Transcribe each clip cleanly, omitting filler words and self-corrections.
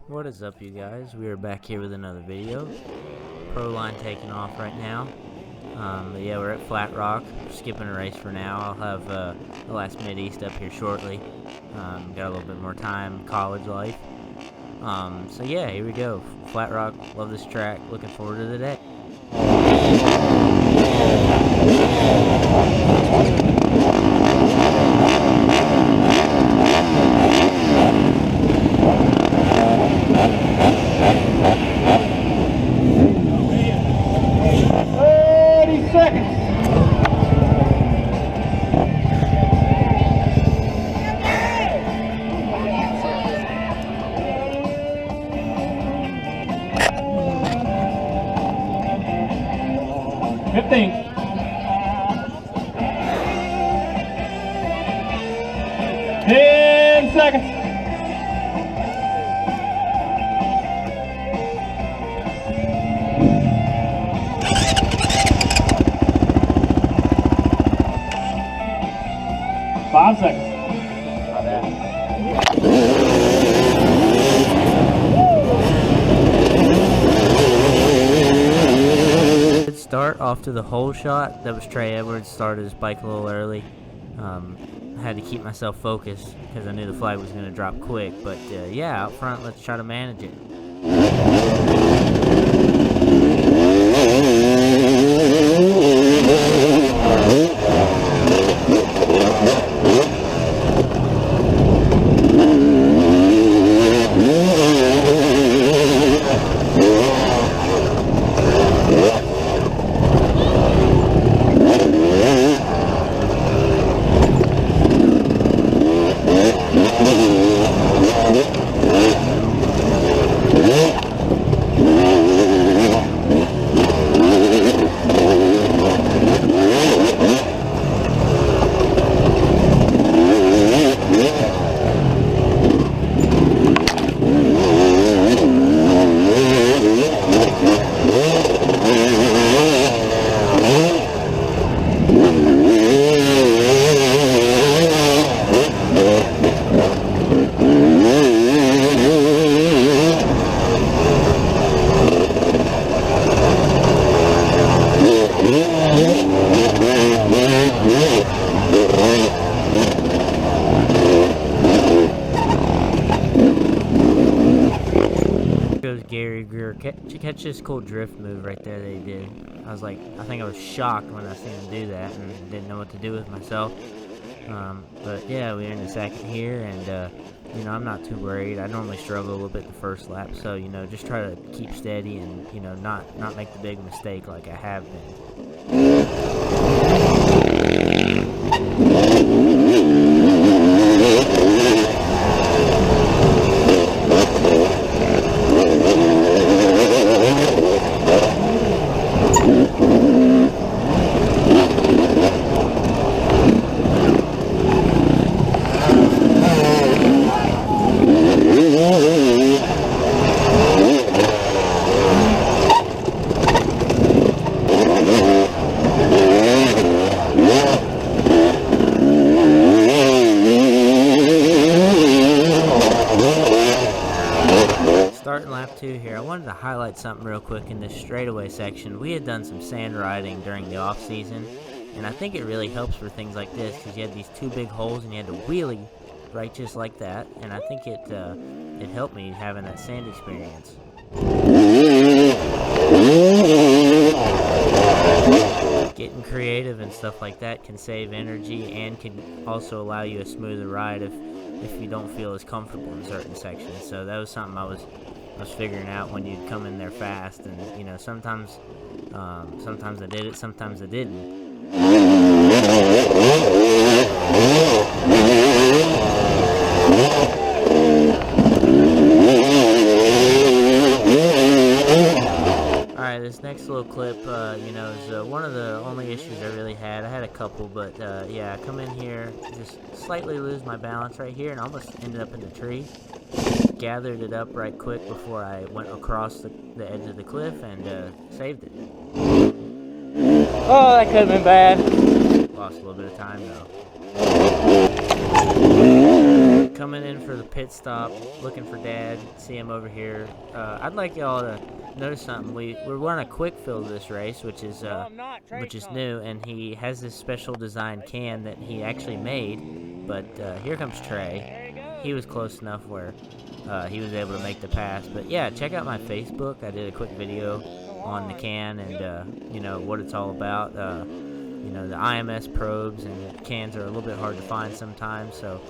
What is up, you guys? We are back here with another video. Pro line taking off right now. But yeah, we're at Flat Rock. Skipping a race for now. I'll have the last Mid-East up here shortly. Got a little bit more time, college life. So yeah, here we go. Flat Rock, love this track. Looking forward to the day. 30 seconds. Ten seconds. Five seconds. Good start off to the hole shot. That was Trey Edwards. Started his bike a little early. Had to keep myself focused because I knew the flag was going to drop quick. But yeah, out front, let's try to manage it. Catch this cool drift move right there that he did. I think I was shocked when I seen him do that and didn't know what to do with myself. But yeah, we're in the second here, and you know, I'm not too worried. I normally struggle a little bit the first lap, so you know, just try to keep steady and you know, not make the big mistake like I have been. Starting lap 2 here, I wanted to highlight something real quick in this straightaway section. We had done some sand riding during the off season, and I think it really helps for things like this because you had these two big holes and you had to wheelie right just like that, and I think it helped me having that sand experience. Getting creative and stuff like that can save energy and can also allow you a smoother ride if you don't feel as comfortable in certain sections. So that was something I was figuring out when you'd come in there fast, and you know, sometimes I did it, sometimes I didn't. Alright, this next little clip, you know, is one of the only issues I really had. I had a couple, but yeah, I come in here, just slightly lose my balance right here, and almost ended up in the tree. Gathered it up right quick before I went across the edge of the cliff and saved it. Oh, that could have been bad. Lost a little bit of time though. coming in for the pit stop, looking for Dad. See him over here. I'd like y'all to notice something. We're running a quick fill this race, which is new, and he has this special design can that he actually made. But here comes Trey. He was close enough where he was able to make the pass. But yeah, check out my Facebook. I did a quick video on the can and you know what it's all about. You know, the IMS probes and cans are a little bit hard to find sometimes, so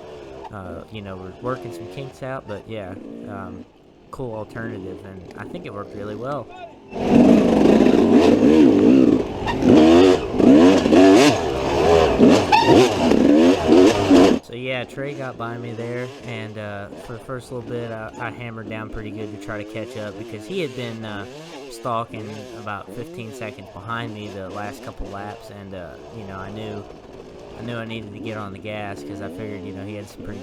you know, we're working some kinks out. But yeah, cool alternative, and I think it worked really well. So yeah, Trey got by me there, and for the first little bit, I hammered down pretty good to try to catch up, because he had been stalking about 15 seconds behind me the last couple laps, and you know, I knew I needed to get on the gas, because I figured, you know, he had some pretty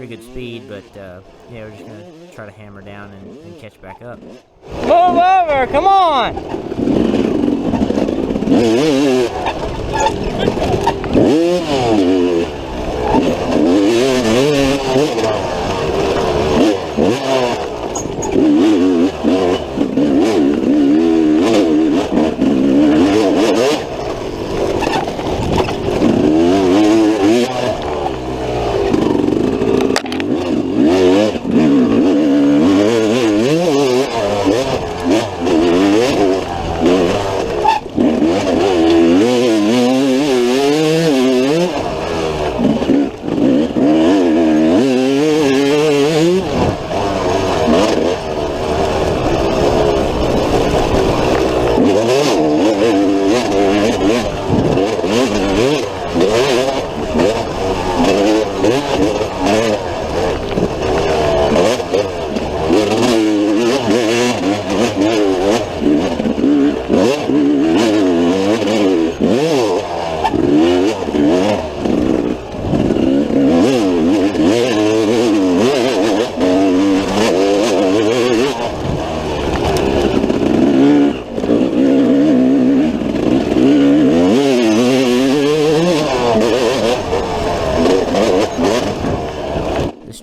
good speed. But yeah, we're just gonna try to hammer down and catch back up. Move over, come on!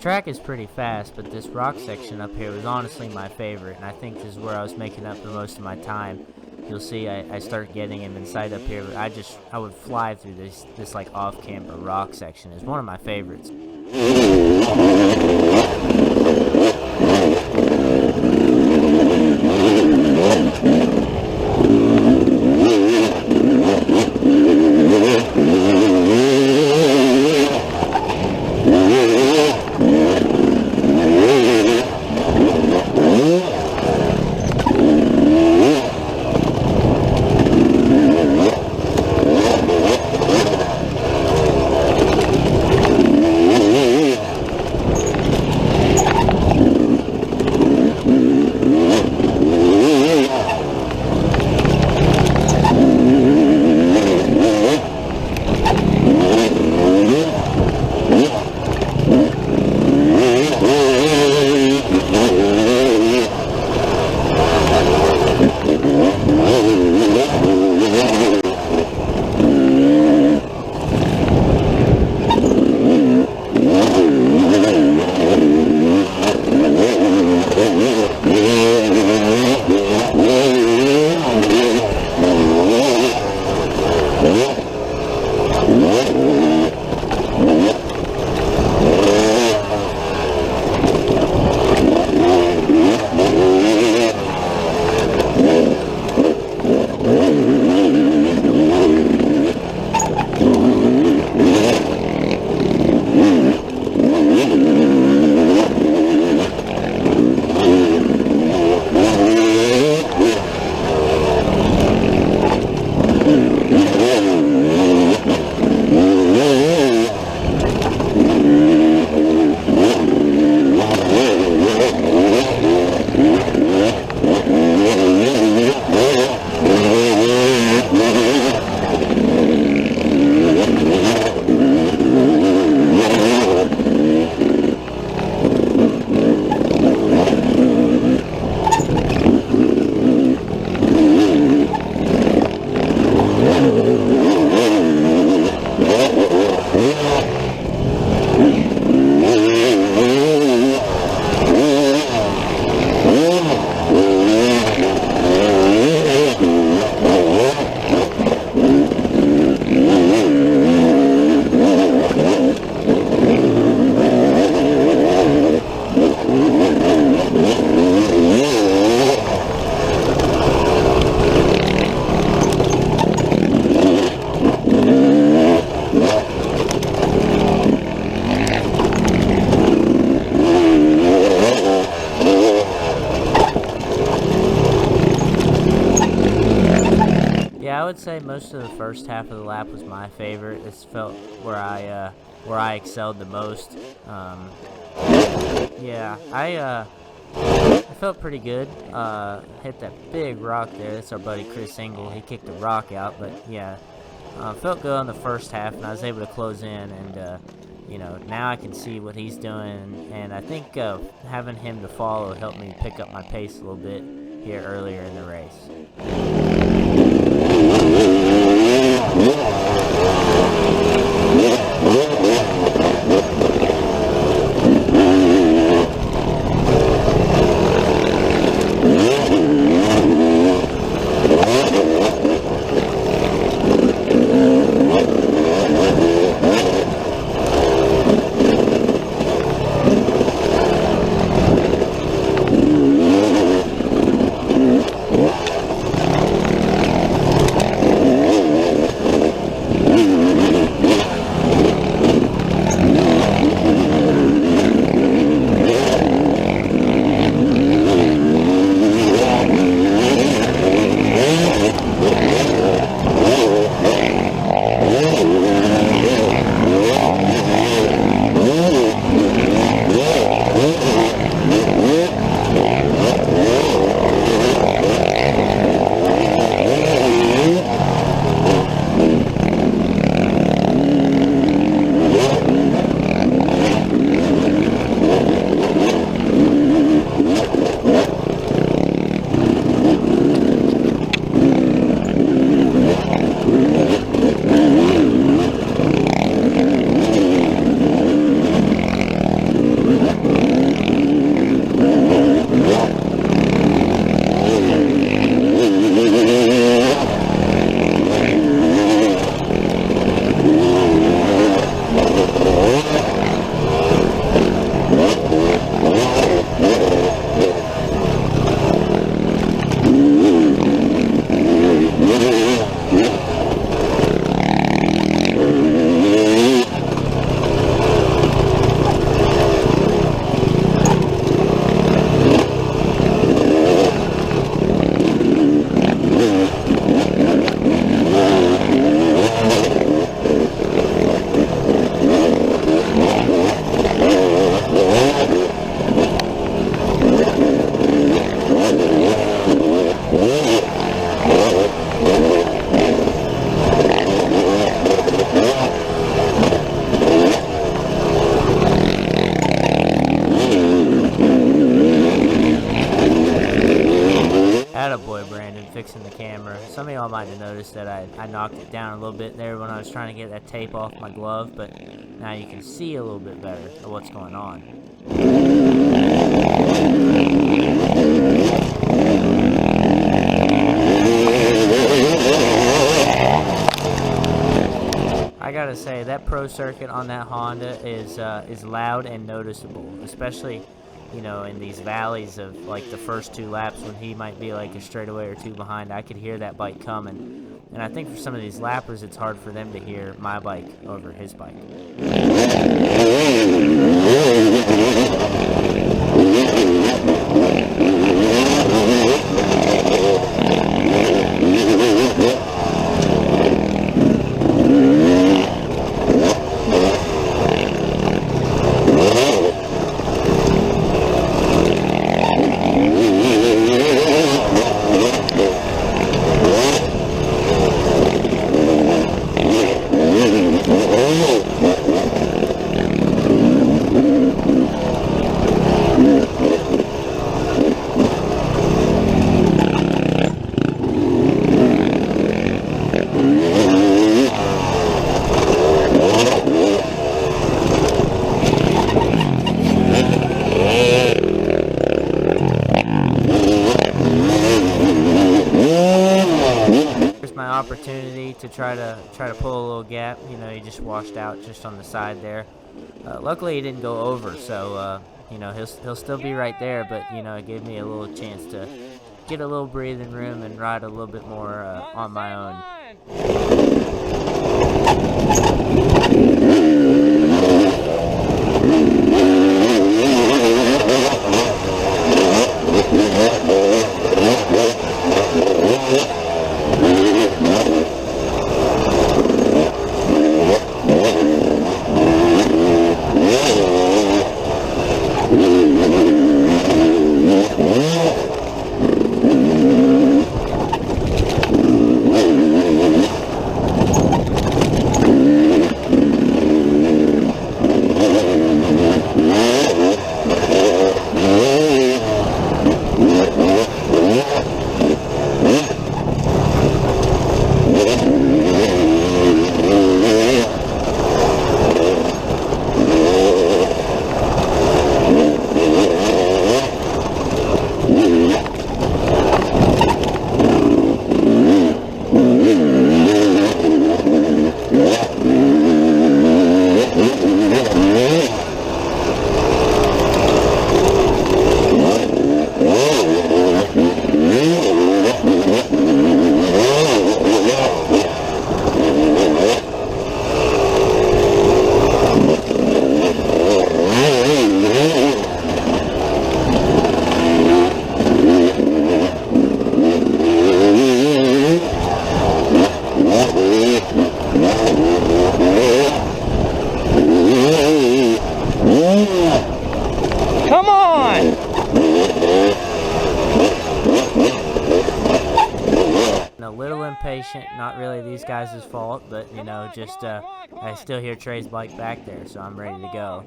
Track is pretty fast, but this rock section up here was honestly my favorite, and I think this is where I was making up the most of my time. You'll see I start getting him inside up here, but I would fly through this like off-camber rock section. It's one of my favorites. would say most of the first half of the lap was my favorite. This felt where I excelled the most. Yeah, I felt pretty good. Hit that big rock there. That's our buddy Chris Engel. He kicked the rock out, but yeah, felt good on the first half, and I was able to close in. And you know, now I can see what he's doing, and I think having him to follow helped me pick up my pace a little bit here earlier in the race. Attaboy, Brandon, fixing the camera. Some of y'all might have noticed that I knocked it down a little bit there when I was trying to get that tape off my glove, but now you can see a little bit better of what's going on. I gotta say, that pro circuit on that Honda is loud and noticeable, especially, you know, in these valleys of like the first two laps when he might be like a straightaway or two behind. I could hear that bike coming, and I think for some of these lappers it's hard for them to hear my bike over his bike. Opportunity to try to pull a little gap. You know, he just washed out just on the side there. Luckily he didn't go over, so you know, he'll still be right there, but you know, it gave me a little chance to get a little breathing room and ride a little bit more on my own. impatient. Not really these guys' fault, but you know, just I still hear Trey's bike back there, so I'm ready to go.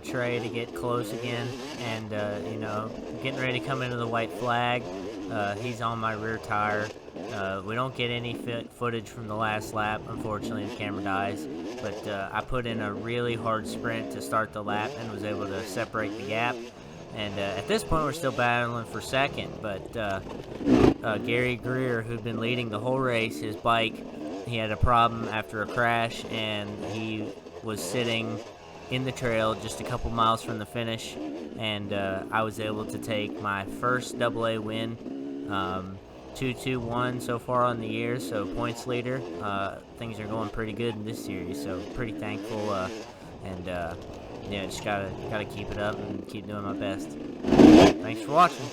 Trey to get close again, and you know, getting ready to come into the white flag. He's on my rear tire. We don't get any footage from the last lap, unfortunately. The camera dies, but I put in a really hard sprint to start the lap and was able to separate the gap. And at this point, we're still battling for second, but Gary Greer, who'd been leading the whole race, his bike, he had a problem after a crash, and he was sitting in the trail just a couple miles from the finish, and I was able to take my first AA win, 2-2-1 so far on the year, so points leader. Things are going pretty good in this series, so pretty thankful, and yeah, just gotta keep it up and keep doing my best. Thanks for watching.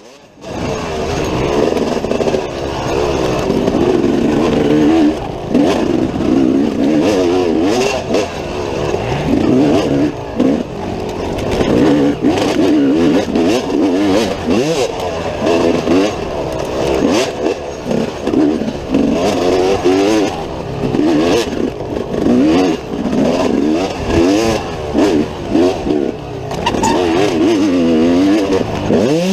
Yeah.